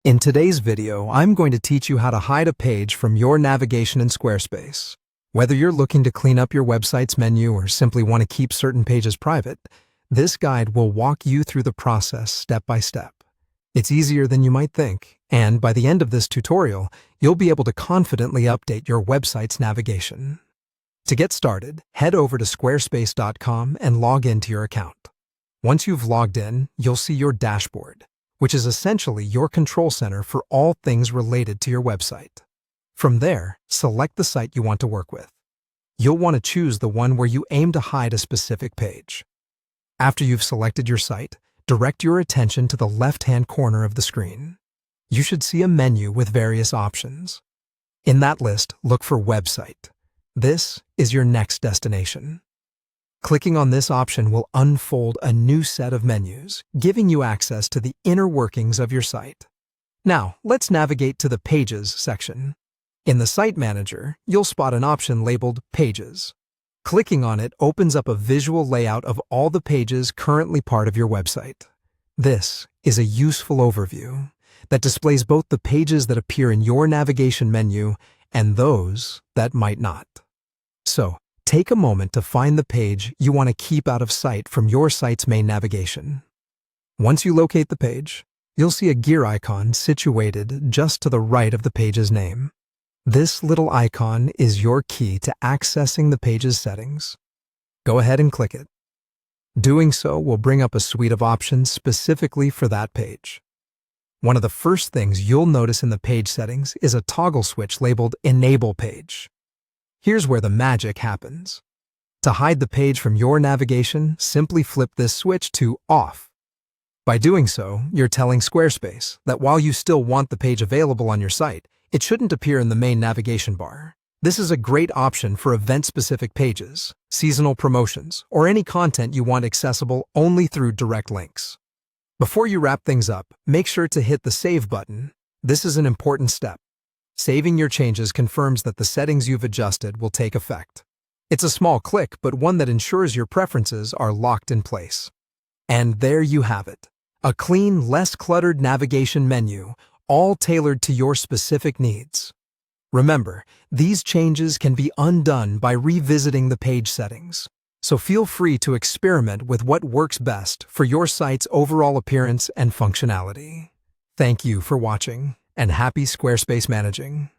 In today's video, I'm going to teach you how to hide a page from your navigation in Squarespace. Whether you're looking to clean up your website's menu or simply want to keep certain pages private, this guide will walk you through the process step by step. It's easier than you might think, and by the end of this tutorial, you'll be able to confidently update your website's navigation. To get started, head over to squarespace.com and log into your account. Once you've logged in, you'll see your dashboard, which is essentially your control center for all things related to your website. From there, select the site you want to work with. You'll want to choose the one where you aim to hide a specific page. After you've selected your site, direct your attention to the left-hand corner of the screen. You should see a menu with various options. In that list, look for Website. This is your next destination. Clicking on this option will unfold a new set of menus, giving you access to the inner workings of your site. Now, let's navigate to the Pages section. In the Site Manager, you'll spot an option labeled Pages. Clicking on it opens up a visual layout of all the pages currently part of your website. This is a useful overview that displays both the pages that appear in your navigation menu and those that might not. So, take a moment to find the page you want to keep out of sight from your site's main navigation. Once you locate the page, you'll see a gear icon situated just to the right of the page's name. This little icon is your key to accessing the page's settings. Go ahead and click it. Doing so will bring up a suite of options specifically for that page. One of the first things you'll notice in the page settings is a toggle switch labeled Enable Page. Here's where the magic happens. To hide the page from your navigation, simply flip this switch to Off. By doing so, you're telling Squarespace that while you still want the page available on your site, it shouldn't appear in the main navigation bar. This is a great option for event-specific pages, seasonal promotions, or any content you want accessible only through direct links. Before you wrap things up, make sure to hit the Save button. This is an important step. Saving your changes confirms that the settings you've adjusted will take effect. It's a small click, but one that ensures your preferences are locked in place. And there you have it. A clean, less cluttered navigation menu, all tailored to your specific needs. Remember, these changes can be undone by revisiting the page settings, so feel free to experiment with what works best for your site's overall appearance and functionality. Thank you for watching, and happy Squarespace managing.